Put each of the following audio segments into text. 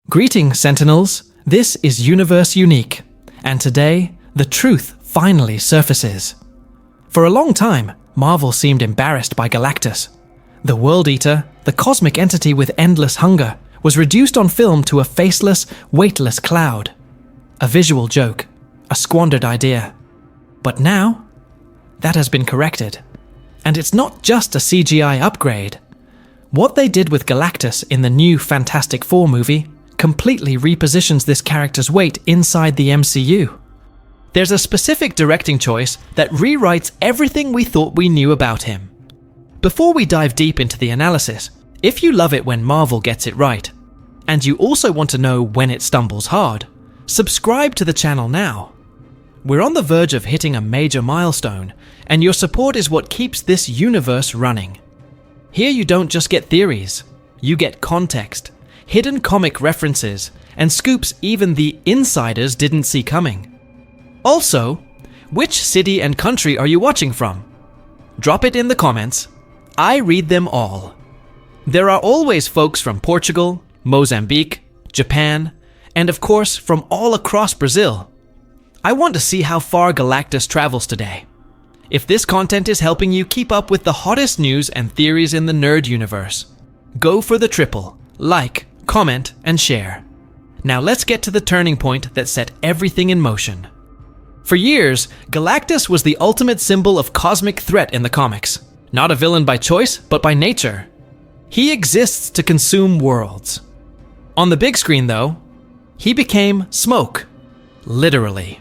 Greetings, Sentinels. This is Universe Unique, and today, the truth finally surfaces. For a long time, Marvel seemed embarrassed by Galactus. The World Eater, the cosmic entity with endless hunger, was reduced on film to a faceless, weightless cloud. A visual joke, a squandered idea. But now, that has been corrected. And it's not just a CGI upgrade. What they did with Galactus in the new Fantastic Four movie completely repositions this character's weight inside the MCU. There's a specific directing choice that rewrites everything we thought we knew about him. Before we dive deep into the analysis, if you love it when Marvel gets it right, and you also want to know when it stumbles hard, subscribe to the channel now. We're on the verge of hitting a major milestone, and your support is what keeps this universe running. Here you don't just get theories, you get context, hidden comic references, and scoops even the insiders didn't see coming. Also, which city and country are you watching from? Drop it in the comments. I read them all. There are always folks from Portugal, Mozambique, Japan, and of course from all across Brazil. I want to see how far Galactus travels today. If this content is helping you keep up with the hottest news and theories in the nerd universe, go for the triple: like, comment, and share. Now let's get to the turning point that set everything in motion. For years, Galactus was the ultimate symbol of cosmic threat in the comics. Not a villain by choice, but by nature. He exists to consume worlds. On the big screen, though, he became smoke. Literally.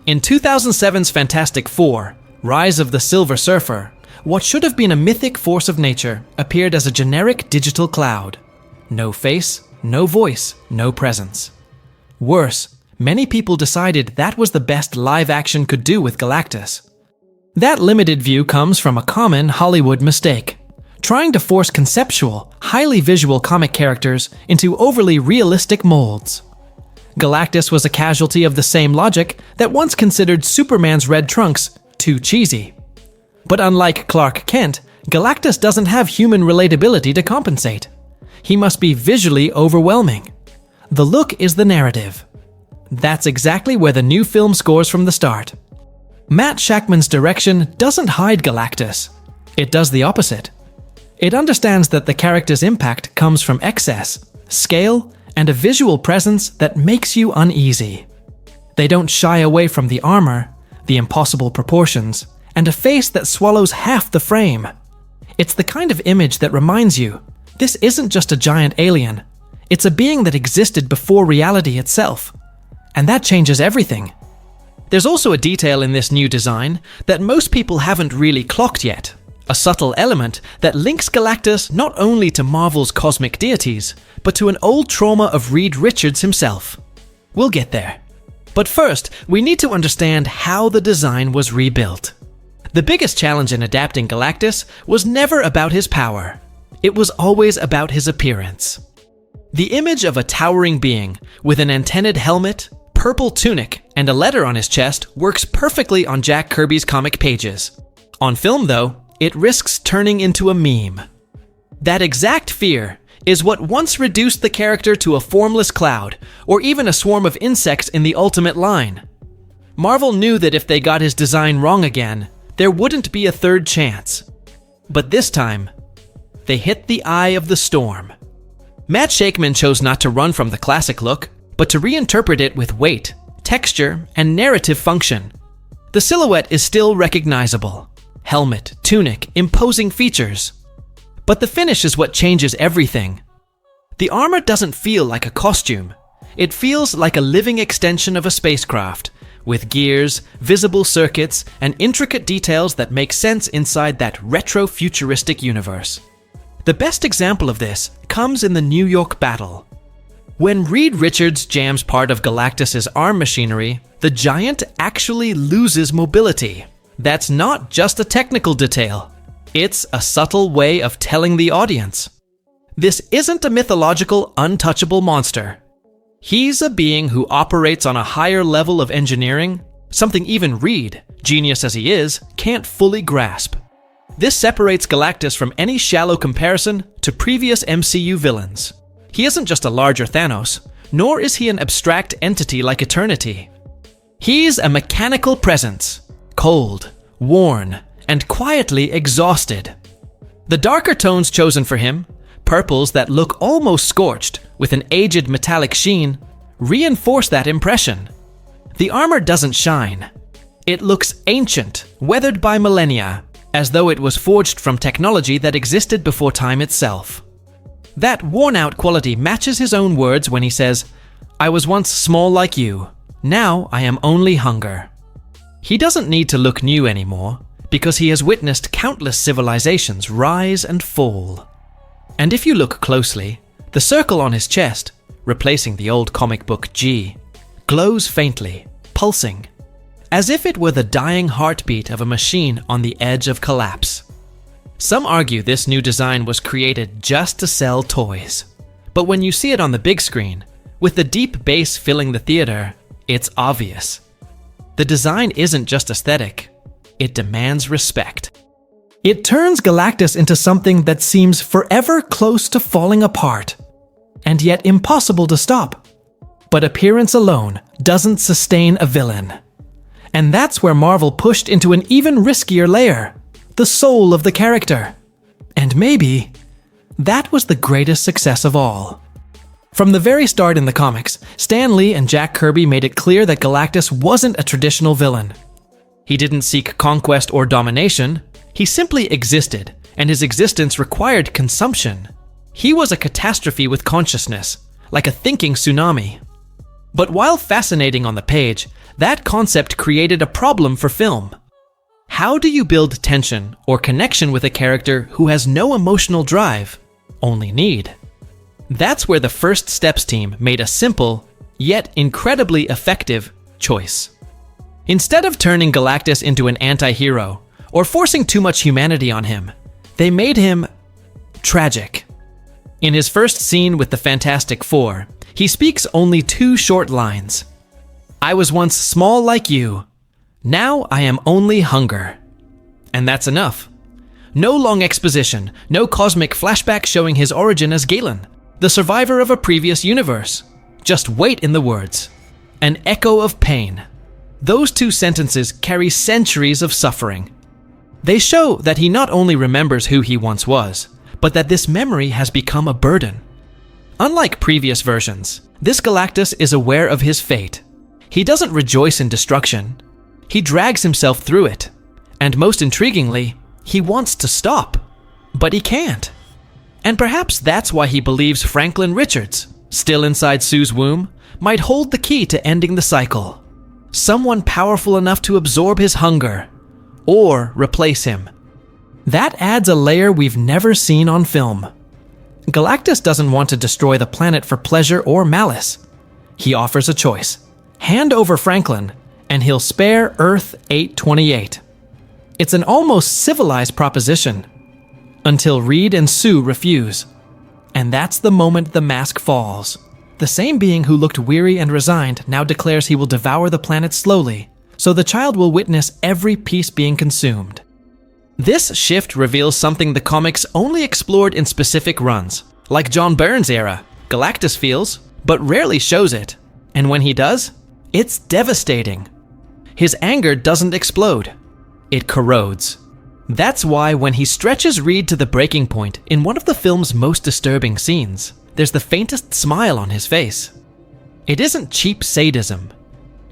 In 2007's Fantastic Four, Rise of the Silver Surfer, what should have been a mythic force of nature appeared as a generic digital cloud. No face, no voice, no presence. Worse, many people decided that was the best live action could do with Galactus. That limited view comes from a common Hollywood mistake: trying to force conceptual, highly visual comic characters into overly realistic molds. Galactus was a casualty of the same logic that once considered Superman's red trunks too cheesy. But unlike Clark Kent, Galactus doesn't have human relatability to compensate. He must be visually overwhelming. The look is the narrative. That's exactly where the new film scores from the start. Matt Shakman's direction doesn't hide Galactus. It does the opposite. It understands that the character's impact comes from excess, scale, and a visual presence that makes you uneasy. They don't shy away from the armor, the impossible proportions, and a face that swallows half the frame. It's the kind of image that reminds you, this isn't just a giant alien. It's a being that existed before reality itself. And that changes everything. There's also a detail in this new design that most people haven't really clocked yet. A subtle element that links Galactus not only to Marvel's cosmic deities, but to an old trauma of Reed Richards himself. We'll get there. But first, we need to understand how the design was rebuilt. The biggest challenge in adapting Galactus was never about his power. It was always about his appearance. The image of a towering being with an antennaed helmet, purple tunic, and a letter on his chest works perfectly on Jack Kirby's comic pages. On film, though, it risks turning into a meme. That exact fear is what once reduced the character to a formless cloud, or even a swarm of insects in the Ultimate line. Marvel knew that if they got his design wrong again, there wouldn't be a third chance. But this time, they hit the eye of the storm. Matt Shakman chose not to run from the classic look, but to reinterpret it with weight, texture, and narrative function. The silhouette is still recognizable. Helmet, tunic, imposing features. But the finish is what changes everything. The armor doesn't feel like a costume. It feels like a living extension of a spacecraft, with gears, visible circuits, and intricate details that make sense inside that retro-futuristic universe. The best example of this comes in the New York battle. When Reed Richards jams part of Galactus's arm machinery, the giant actually loses mobility. That's not just a technical detail. It's a subtle way of telling the audience. This isn't a mythological, untouchable monster. He's a being who operates on a higher level of engineering, something even Reed, genius as he is, can't fully grasp. This separates Galactus from any shallow comparison to previous MCU villains. He isn't just a larger Thanos, nor is he an abstract entity like Eternity. He's a mechanical presence, cold, worn, and quietly exhausted. The darker tones chosen for him, purples that look almost scorched with an aged metallic sheen, reinforce that impression. The armor doesn't shine. It looks ancient, weathered by millennia, as though it was forged from technology that existed before time itself. That worn-out quality matches his own words when he says, "I was once small like you. Now I am only hunger." He doesn't need to look new anymore, because he has witnessed countless civilizations rise and fall. And if you look closely, the circle on his chest, replacing the old comic book G, glows faintly, pulsing, as if it were the dying heartbeat of a machine on the edge of collapse. Some argue this new design was created just to sell toys. But when you see it on the big screen, with the deep bass filling the theater, it's obvious. The design isn't just aesthetic, it demands respect. It turns Galactus into something that seems forever close to falling apart, and yet impossible to stop. But appearance alone doesn't sustain a villain. And that's where Marvel pushed into an even riskier layer, the soul of the character. And maybe that was the greatest success of all. From the very start in the comics, Stan Lee and Jack Kirby made it clear that Galactus wasn't a traditional villain. He didn't seek conquest or domination, he simply existed, and his existence required consumption. He was a catastrophe with consciousness, like a thinking tsunami. But while fascinating on the page, that concept created a problem for film. How do you build tension or connection with a character who has no emotional drive, only need? That's where the First Steps team made a simple, yet incredibly effective, choice. Instead of turning Galactus into an anti-hero, or forcing too much humanity on him, they made him tragic. In his first scene with the Fantastic Four, he speaks only 2 short lines. "I was once small like you. Now I am only hunger." And that's enough. No long exposition, no cosmic flashback showing his origin as Galen, the survivor of a previous universe. Just weight in the words. An echo of pain. Those 2 sentences carry centuries of suffering. They show that he not only remembers who he once was, but that this memory has become a burden. Unlike previous versions, this Galactus is aware of his fate. He doesn't rejoice in destruction. He drags himself through it. And most intriguingly, he wants to stop. But he can't. And perhaps that's why he believes Franklin Richards, still inside Sue's womb, might hold the key to ending the cycle. Someone powerful enough to absorb his hunger, or replace him. That adds a layer we've never seen on film. Galactus doesn't want to destroy the planet for pleasure or malice. He offers a choice. Hand over Franklin, and he'll spare Earth 828. It's an almost civilized proposition, until Reed and Sue refuse. And that's the moment the mask falls. The same being who looked weary and resigned now declares he will devour the planet slowly, so the child will witness every piece being consumed. This shift reveals something the comics only explored in specific runs, like John Byrne's era. Galactus feels, but rarely shows it. And when he does, it's devastating. His anger doesn't explode. It corrodes. That's why when he stretches Reed to the breaking point in one of the film's most disturbing scenes, there's the faintest smile on his face. It isn't cheap sadism.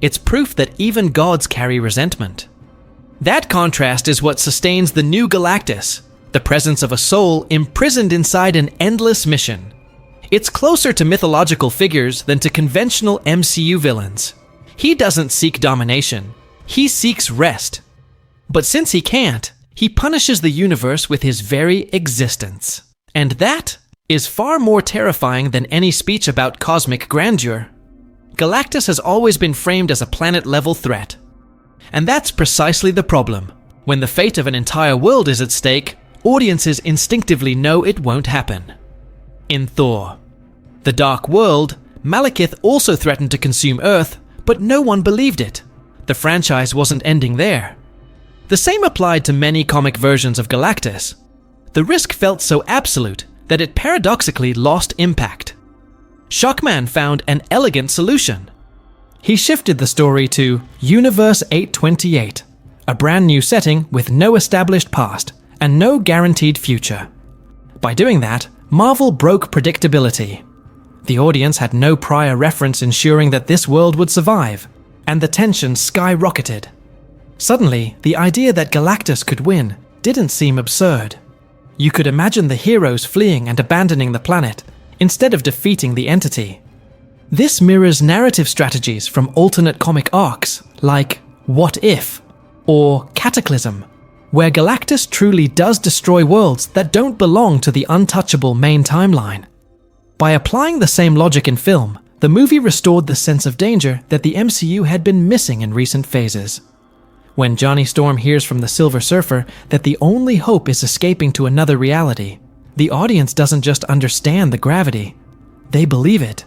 It's proof that even gods carry resentment. That contrast is what sustains the new Galactus, the presence of a soul imprisoned inside an endless mission. It's closer to mythological figures than to conventional MCU villains. He doesn't seek domination. He seeks rest. But since he can't, he punishes the universe with his very existence. And that is far more terrifying than any speech about cosmic grandeur. Galactus has always been framed as a planet-level threat. And that's precisely the problem. When the fate of an entire world is at stake, audiences instinctively know it won't happen. In Thor: The Dark World, Malekith also threatened to consume Earth, but no one believed it. The franchise wasn't ending there. The same applied to many comic versions of Galactus. The risk felt so absolute that it paradoxically lost impact. Shockman found an elegant solution. He shifted the story to Universe 828, a brand new setting with no established past and no guaranteed future. By doing that, Marvel broke predictability. The audience had no prior reference ensuring that this world would survive, and the tension skyrocketed. Suddenly, the idea that Galactus could win didn't seem absurd. You could imagine the heroes fleeing and abandoning the planet, instead of defeating the entity. This mirrors narrative strategies from alternate comic arcs, like What If? Or Cataclysm, where Galactus truly does destroy worlds that don't belong to the untouchable main timeline. By applying the same logic in film, the movie restored the sense of danger that the MCU had been missing in recent phases. When Johnny Storm hears from the Silver Surfer that the only hope is escaping to another reality, the audience doesn't just understand the gravity, they believe it.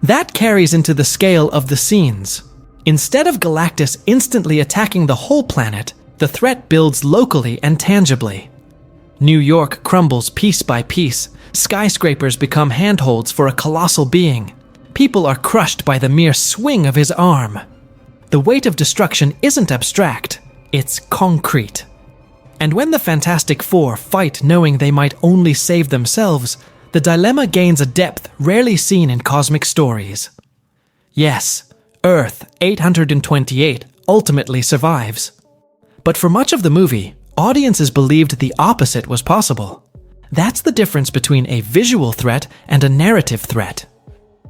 That carries into the scale of the scenes. Instead of Galactus instantly attacking the whole planet, the threat builds locally and tangibly. New York crumbles piece by piece, skyscrapers become handholds for a colossal being. People are crushed by the mere swing of his arm. The weight of destruction isn't abstract, it's concrete. And when the Fantastic Four fight knowing they might only save themselves, the dilemma gains a depth rarely seen in cosmic stories. Yes, Earth 828 ultimately survives. But for much of the movie, audiences believed the opposite was possible. That's the difference between a visual threat and a narrative threat.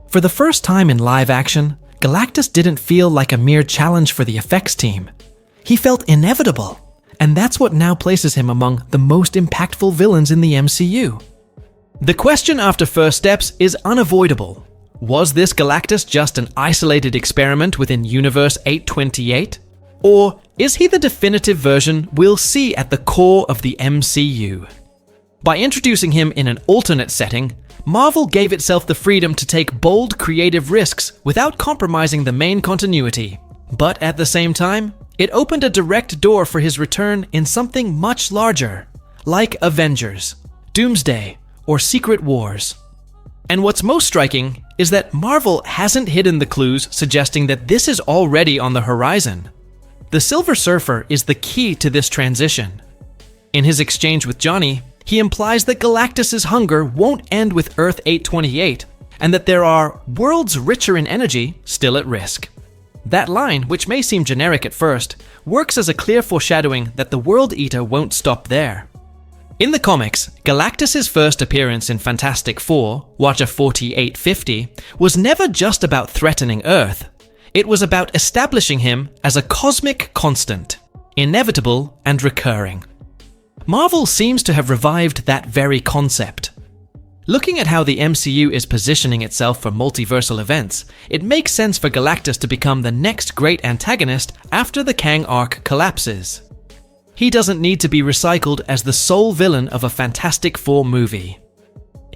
For the first time in live action, Galactus didn't feel like a mere challenge for the effects team. He felt inevitable, and that's what now places him among the most impactful villains in the MCU. The question after First Steps is unavoidable. Was this Galactus just an isolated experiment within Universe 828? Or is he the definitive version we'll see at the core of the MCU? By introducing him in an alternate setting, Marvel gave itself the freedom to take bold creative risks without compromising the main continuity. But at the same time, it opened a direct door for his return in something much larger, like Avengers, Doomsday, or Secret Wars. And what's most striking is that Marvel hasn't hidden the clues suggesting that this is already on the horizon. The Silver Surfer is the key to this transition. In his exchange with Johnny, he implies that Galactus' hunger won't end with Earth 828, and that there are worlds richer in energy still at risk. That line, which may seem generic at first, works as a clear foreshadowing that the World Eater won't stop there. In the comics, Galactus' first appearance in Fantastic Four, Watcher 4850, was never just about threatening Earth. It was about establishing him as a cosmic constant, inevitable and recurring. Marvel seems to have revived that very concept. Looking at how the MCU is positioning itself for multiversal events, it makes sense for Galactus to become the next great antagonist after the Kang arc collapses. He doesn't need to be recycled as the sole villain of a Fantastic Four movie.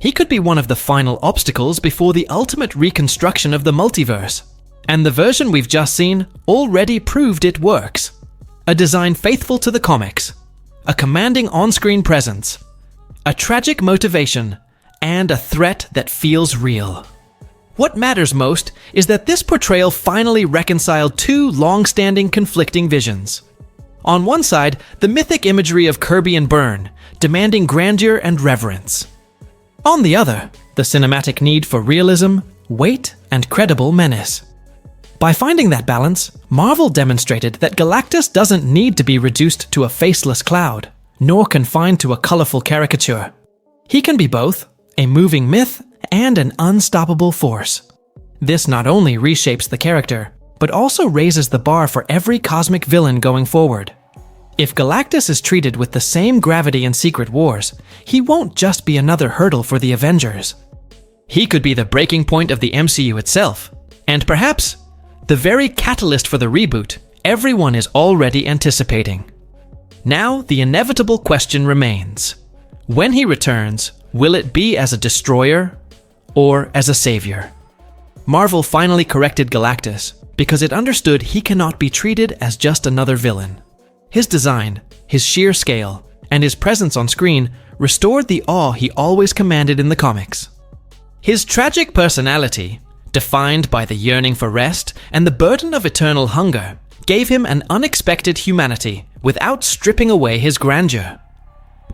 He could be one of the final obstacles before the ultimate reconstruction of the multiverse, and the version we've just seen already proved it works. A design faithful to the comics, a commanding on-screen presence, a tragic motivation, and a threat that feels real. What matters most is that this portrayal finally reconciled two long-standing conflicting visions. On one side, the mythic imagery of Kirby and Byrne, demanding grandeur and reverence. On the other, the cinematic need for realism, weight, and credible menace. By finding that balance, Marvel demonstrated that Galactus doesn't need to be reduced to a faceless cloud, nor confined to a colorful caricature. He can be both a moving myth and an unstoppable force. This not only reshapes the character, but also raises the bar for every cosmic villain going forward. If Galactus is treated with the same gravity in Secret Wars, he won't just be another hurdle for the Avengers. He could be the breaking point of the MCU itself, and perhaps the very catalyst for the reboot everyone is already anticipating. Now, the inevitable question remains. When he returns, will it be as a destroyer or as a savior? Marvel finally corrected Galactus because it understood he cannot be treated as just another villain. His design, his sheer scale, and his presence on screen restored the awe he always commanded in the comics. His tragic personality, defined by the yearning for rest and the burden of eternal hunger, gave him an unexpected humanity without stripping away his grandeur.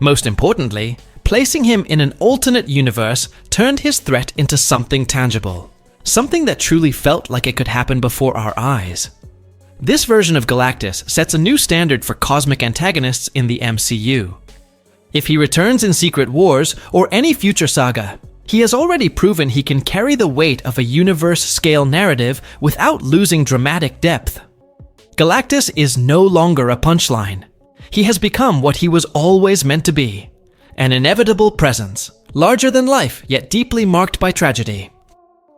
Most importantly, placing him in an alternate universe turned his threat into something tangible, something that truly felt like it could happen before our eyes. This version of Galactus sets a new standard for cosmic antagonists in the MCU. If he returns in Secret Wars or any future saga, he has already proven he can carry the weight of a universe-scale narrative without losing dramatic depth. Galactus is no longer a punchline. He has become what he was always meant to be, an inevitable presence, larger than life yet deeply marked by tragedy.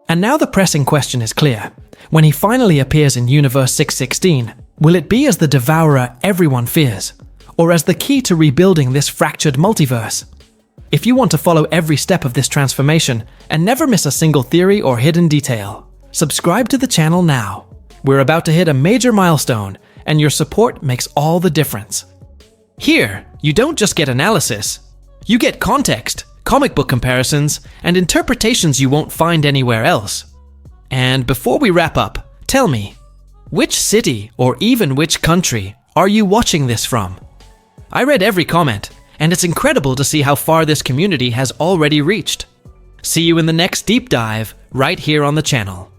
And now the pressing question is clear. When he finally appears in Universe 616, will it be as the Devourer everyone fears, or as the key to rebuilding this fractured multiverse? If you want to follow every step of this transformation and never miss a single theory or hidden detail, subscribe to the channel now. We're about to hit a major milestone, and your support makes all the difference. Here, you don't just get analysis, you get context, comic book comparisons, and interpretations you won't find anywhere else. And before we wrap up, tell me, which city or even which country are you watching this from? I read every comment, and it's incredible to see how far this community has already reached. See you in the next deep dive right here on the channel.